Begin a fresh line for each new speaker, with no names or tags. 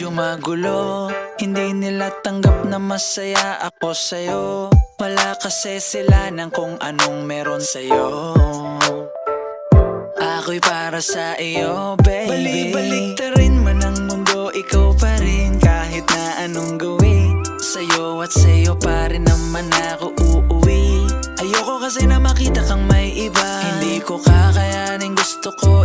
medyo magulo. Hindi nila tanggap na masaya ako sa'yo. Wala kasi sila ng kung anong meron sa'yo. Ako'y para sa iyo, baby. Balik ta rin man ang mundo, ikaw pa rin kahit na anong gawin. Sa'yo at sa'yo pa rin naman ako uuwi. Ayoko kasi na makita kang may iba. Hindi ko kakayanin, gusto ko